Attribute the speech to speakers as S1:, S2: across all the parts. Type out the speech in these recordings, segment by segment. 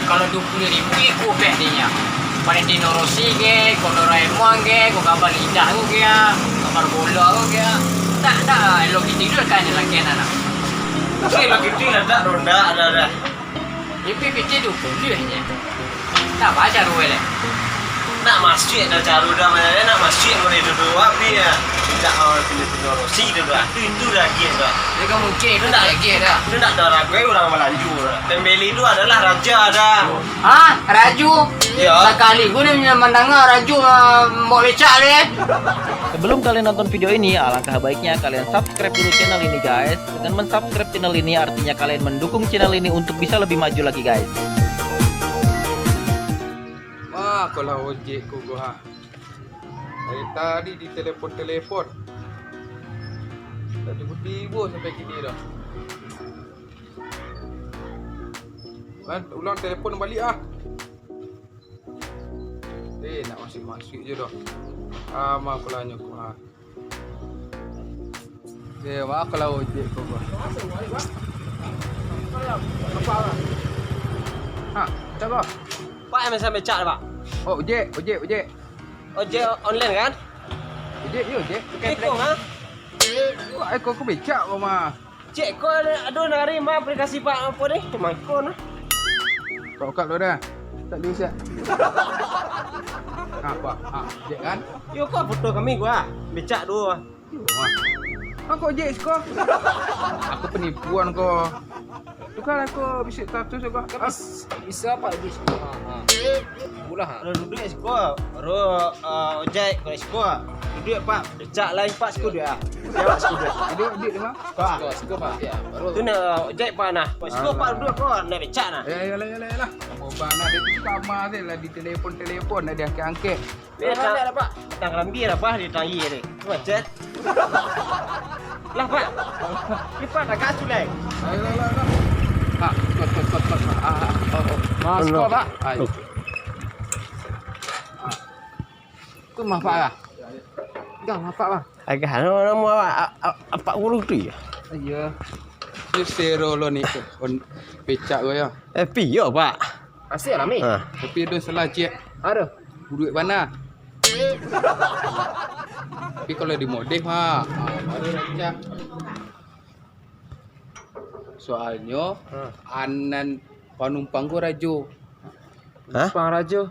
S1: kalau 20,000 ikut pek dia. Valentino Rossi ke, Doraemon ke, gambar lidah tu ke, gambar bola tu ke. Tak, Hello Kitty tu kan lelaki anak.
S2: Hello Kitty ada ronda ada.
S1: Tapi Kitty tu pun dia je. Tak baca ruwe le.
S2: Nak masjid dah caru dah mana nak masjid boleh duduk api ya. Tidak orang Valentino Rossi duduk. Itu dah dia dah.
S1: Dia kan mungkin itu tak lagi dah.
S2: Itu tak ada ragu orang Melanju. Dembele itu adalah raja dah.
S1: Raju?
S2: Ya.
S1: Sekali gue ni mendengar Raju mau becak le.
S3: Sebelum kalian nonton video ini, alangkah baiknya kalian subscribe dulu channel ini guys. Dengan mensubscribe channel ini artinya kalian mendukung channel ini untuk bisa lebih maju lagi guys.
S4: Kalau ojek ku gua. Dari tadi di telepon. Tak tiba-tiba sampai kini dah. Ulang telefon balik ah. Nak masuk je dah. Mak pulanya ku ha. Mak kalau ojek ku gua. Tak apa.
S2: Pak yang sampai cak pak.
S4: Oh, ojek.
S2: Ojek online kan?
S4: Ojek.
S2: Eko ha?
S4: Pak aku becak mama.
S2: Cik kau ada nari mah aplikasi pak apa ni? Cuma kau nah.
S4: Kau kat lo dah. Tak diusah. Pak. Ojek kan?
S2: Yo kau foto kami gua. Becak dulu.
S4: Kau ojek kau. Aku penipuan kau. Tu kan aku bisa status aku.
S1: Bisa apa lagi? Bulah.
S2: Kalau duduk sekolah, baru ojek kalau sekolah. Duduk pak, becak lain pak sekolah dia. Jawab sekolah.
S4: Duduk di mana?
S1: Sekolah pak ya. Baru
S2: Tu nak ojek pak nah. Pak sekolah pak duduk kau nak becak nah.
S4: Yalah. Kamu bang nak dia tu sama je lah di telefon nak dia angkat.
S2: Dia tak pak. Tang lambi lah pak dia tangi ni. Macet. Lah pak. Ni pak tak kasu lai.
S4: Ayolah. Kot. Mas kau pak. Ayo. Tu mah pak lah. Dah mah pak lah.
S2: Agak nama apa urut tu ya?
S4: Ya. Dia zero lo ni. Becak kau ya.
S2: Piyo pak.
S1: Asyik lah mi.
S4: Tapi ada salah cik.
S1: Ada.
S4: Duit mana? Tapi kalau di modif ha, baru rancak. Soalnya anan penumpang gua Raju.
S2: Penumpang Raju.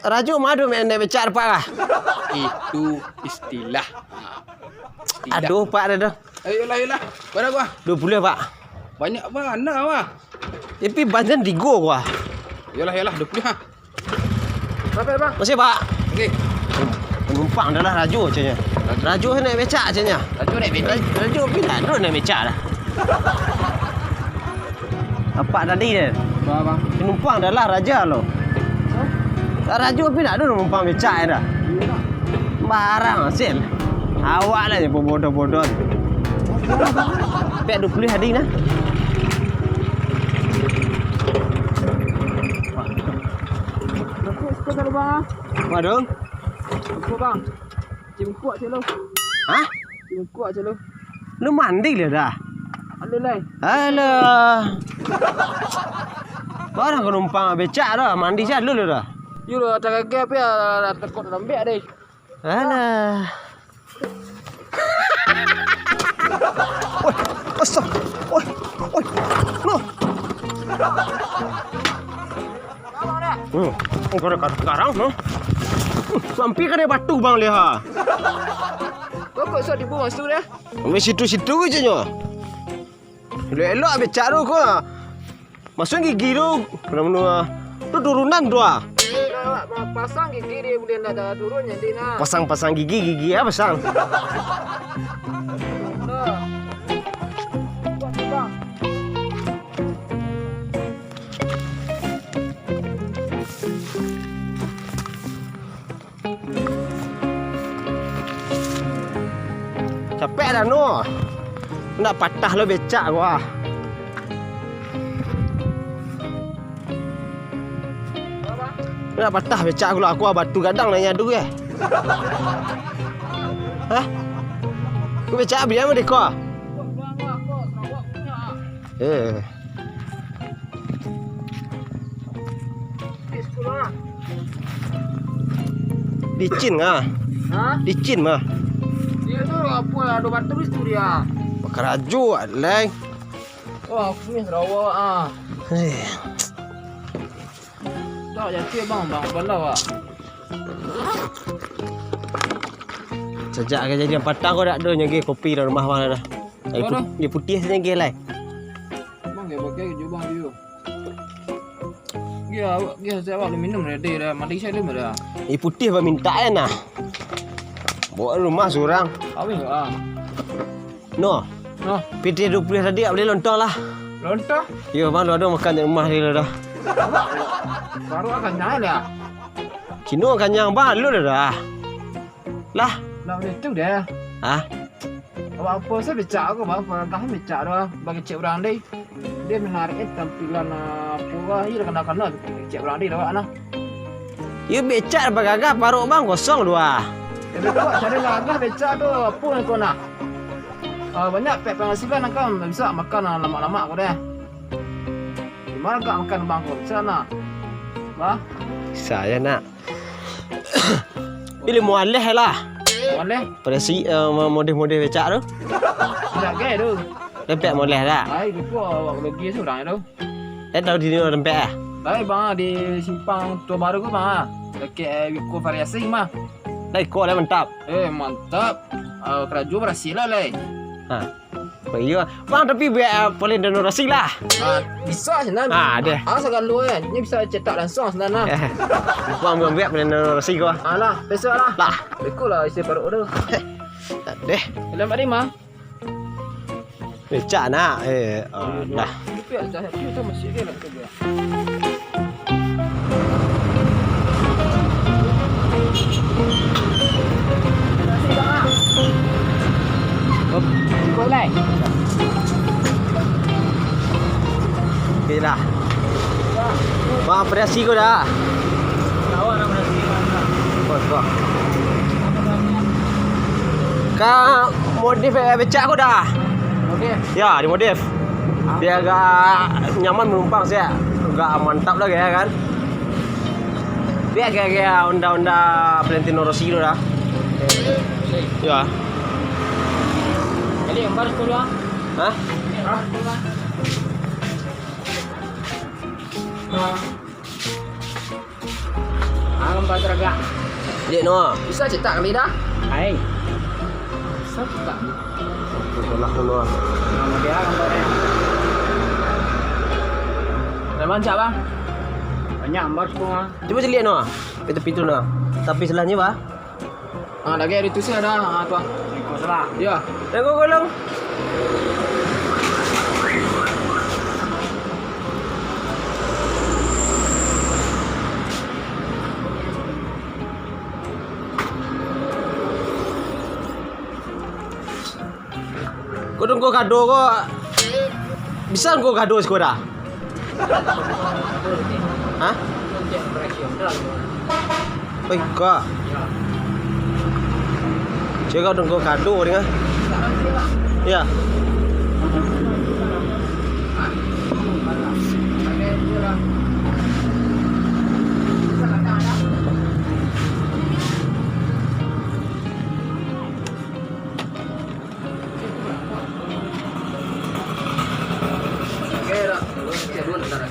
S2: Raju madu main becak pak lah.
S4: Itu istilah.
S2: Aduh pak dah.
S4: Ayolah. Berapa gua?
S2: 20 pak.
S4: Banyak mana wah?
S2: Tapi banyak digo gua.
S4: Yalah 20 ha.
S1: Berapa bang?
S2: Masih pak.
S4: Okey.
S2: Penumpang adalah Raju caknya. Raju naik becak caknya.
S1: Raju naik becak.
S2: Raju bila dulu naik becak dah. Apa tadi ni?
S4: Bang.
S2: Penumpang adalah raja lo. Raju bila dulu penumpang becak dah. Barang hasil. Awak lah je bodoh-bodoh. Pek 20 hari nah.
S4: Kau tak bang.
S2: Waduh.
S4: Kau bang. Cimkuat je lo.
S2: Hah?
S4: Cimkuat je lo.
S2: Lu mandi le dah.
S4: Ada lain.
S2: Alah. Barang penumpang becak dah, mandi je dulu dah.
S4: You lo tak kaget apa takut dalam beg deh.
S2: Alah. Oi, asap. Oi. No. Kau dah karang, no? Sampai kan dia batu bang leha.
S4: Kau kok sok dibuang situ dah?
S2: Ambil situ-situ je nyo. Elok becak tu kau. Masuk gigi tu. Kenapa tu turunan tu ah.
S4: Pasang gigi dia boleh nak turun jadi nak.
S2: Pasang gigi apa pasang? Capek dah no. Nak patah lo becak gua. Nak patah becak aku batu gadang nak nyadu ke. Hah? Ku becak biar mana kau? Licin ah.
S1: Hah?
S2: Licin mah.
S1: Dia tu apa ada batu tu dia.
S2: Pakaraju alai.
S1: Oh, aku ni Sarawak ah.
S2: Eh,
S1: Tak jadi bang bandar ah.
S2: sejak kejadian patang kau dak ada nyagi kopi dalam rumah bang dah. Dia putih saja nyagi lai.
S1: Bang dia pakai je bang dia. Dia saya awak minum ready dah. Mandi saya dulu dah.
S2: Dia putih bang minta nah. Bawa rumah seorang.
S1: Awing ah.
S2: No.
S1: Noh,
S2: PT 20 tadi tak boleh lontong lah.
S1: lontong.
S2: Ya bang, lu ada makan di rumah dia dah.
S1: Baru akan nyai dah.
S2: Kino kanyang bang, lu dah. Lah.
S1: Lah itu dah.
S2: Ah,
S1: Awak apa saya becak aku bang, kah becak dah. Bagi cik orang ni. Dia menarik tampilan apa lah. Ia dah kena cik orang ni dah awak nah.
S2: you becak apa gagah paruk bang kosong dua.
S1: Dia buat cari lagah becak tu apa yang kau nak? Banyak pek penghasilan kan bisa makan lama-lama kau dah. Di mana kau makan bang kau? Sana. Bah,
S2: Saya nak. Pilih mualih lah.
S1: boleh?
S2: Pada si model-model becak tu.
S1: Tidak gay tu.
S2: Lempek moleh dah.
S1: Ai, itu awak lagi seorang tu.
S2: Tahu di ni lempek ah.
S1: Baik bang di simpang tua baru kau bang. Dekat Wiko variasi mah.
S2: Dah ikut lah mantap.
S1: Mantap. Keraju berhasil lah leh.
S2: Ha. Oh iya. Bang tapi biar boleh donasi lah.
S1: Bisa sebenarnya.
S2: Ada.
S1: Sekarang lu ni bisa cetak langsung sebenarnya.
S2: Bang biar boleh donasi kau.
S1: Alah, besok lah.
S2: Lah.
S1: Bekul lah isi baru tu.
S2: Tak deh.
S1: Dalam hari mah.
S2: Becak nak. Dah.
S1: Tapi ada tu masih dia lah tu dia. Kau lai.
S2: Okey dah. Bang apresiasi kau dah.
S1: Awak nak berhenti mana?
S2: Kau. Kau modif becak kau dah.
S1: Okey.
S2: Ya, dimodif. Biar agak nyaman menumpang saya. Agak mantap lah ya kan. Biar kayak Honda Valentino Rossi tu dah. Ya.
S1: Jadi yang baru keluar.
S2: Hah?
S1: Alam badraga.
S2: Dek no.
S1: Bisa cetak kali dah. Hai. Bisa cetak.
S2: Tolak no.
S1: Nama dia gambarnya. Memang siapa bang? Banyak gambar semua.
S2: Cuba lihat no. Tepi tu no. Tapi sebelahnya bah.
S1: Lagi ada tu sih ada. Tuan. Ikut salah. Ya.
S2: Tengok golong. Kau tunggu kado kau. Bisa kau kado sekolah? Hah? Oi, kau. Cakap tunggu kado dengan. Ya.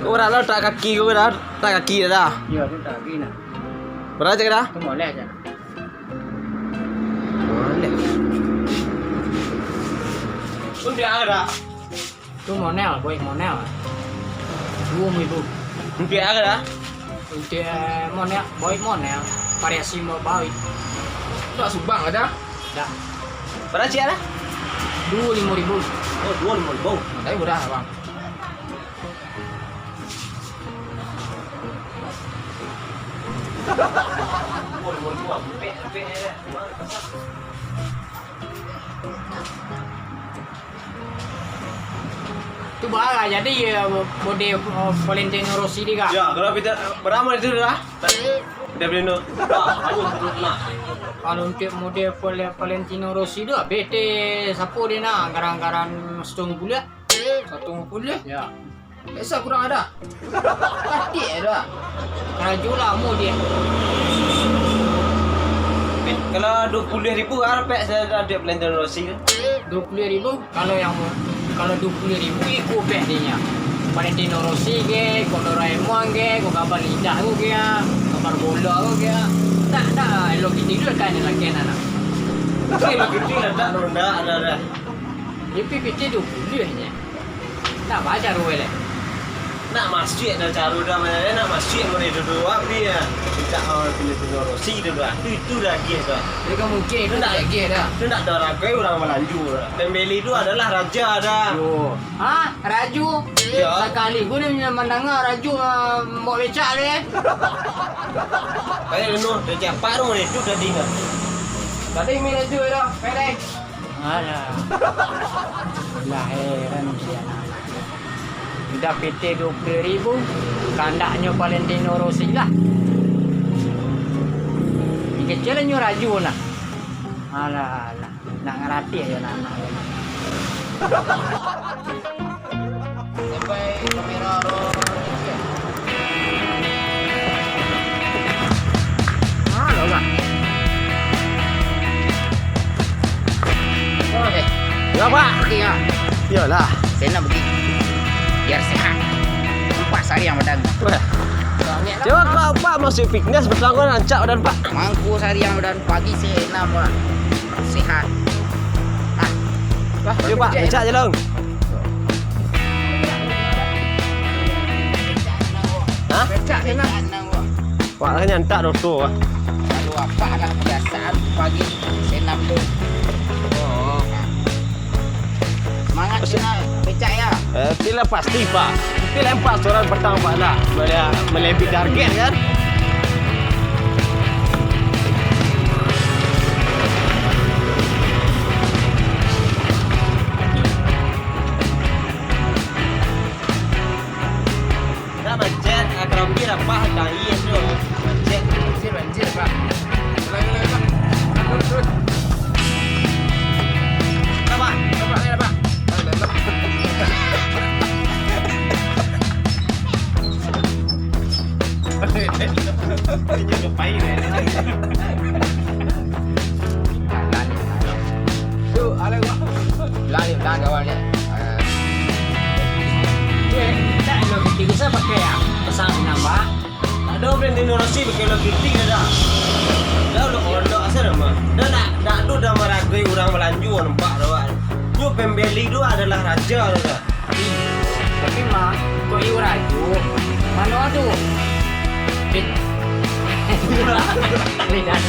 S2: Kau dah lah tak kaki kau dah tak kaki dah.
S1: Ya, tu tak gini.
S2: Berapa cakap dah?
S1: Tu boleh aja.
S2: Boleh. Sudah ada.
S1: Tu monel, boy monel. 20,000.
S2: Sudah ada dah.
S1: Untuk monel, boy monel. Variasi mau boy. Tak subang ada? Tak.
S2: Berapa cakap dah?
S1: 25,000.
S2: Oh, 2,000.
S1: Tapi mudah bang. Tu bah jadi model Valentino Rossi dia.
S2: Ya, kalau kita berapa itu dah? Dia beli no.
S1: Kalau untuk model Valentino Rossi tu BT siapa dia nak garang-garang setengah bulat. Satu bulat. Ya. Biasa kurang ada. Katik ada. Keraju lama dia.
S2: Kalau 20.000 harap saya ada Valentino Rossi.
S5: 20.000 kalau 20.000 ikut pek dia. Valentino Rossi ke, kau Doraemon ke, kau kabar lidah tu ke, kabar bola tu ke. Tak, elok kita dulu kan lelaki anak.
S2: Okey, begitu lah tak ronda ada.
S5: Tapi kita 20 nya. Tak baca ruwe le.
S2: Nak masjid dah caru dah mana nak masjid boleh duduk api ya. Tidak orang Valentino Rossi dulu. Itu dah dia dah.
S5: Dia kan mungkin itu tak lagi dah.
S2: Itu nak ada ragai orang Melanju. Dembele itu adalah raja dah.
S5: Yo. Ha? Raju?
S2: Ya.
S5: Sekali gua ni mendengar Raju bawa becak le.
S2: Kayak penuh dah cepat rumah itu dah dengar.
S5: Tadi main Raju dah. Pendek. Alah. Lah heran si anak. Sudah PT 20.000, kandaknya Valentino Rossi lah. Ini kecilnya Raju lah. Alah. Nak ngerti aja anak.
S1: Sampai kamera
S5: Halo lah.
S1: Okey.
S2: Ya pak.
S5: Pergi ya.
S2: Iyalah.
S5: Saya nak pergi. Biar sehat. 4 hari yang badan.
S2: Coba kau pak masuk fitness betul kau rancak badan pak.
S5: Mangku sehari yang badan pagi saya 6 lah. Sehat.
S2: Wah, coba rancak je long. Ha?
S5: Becak je lah.
S2: Pak kan nyantak doktor.
S5: Lalu apa dah kebiasaan pagi saya 6 tu.
S2: Oh.
S5: Semangat kena becak ya.
S2: Itulah pasti pak. Kita lempar seorang pertama pak nak melebih target kan. Dah macet, akan biar apa dah iya tu. Macet.
S5: Banjir pak.
S2: Apa? Jadi pakai
S5: Tu, ala gua. Lari awalnya. Tak lo kita bisa pakai ya. Pesan nambah.
S2: ada Valentino Rossi pakai lo kritik dah. Dah lo ondo asal mah. Dah nak tu dah meragai orang Melanju nampak dah. Nyu Pembeli tu adalah raja dah.
S5: Tapi mah, kau iu Raju. Mana tu? Lidah.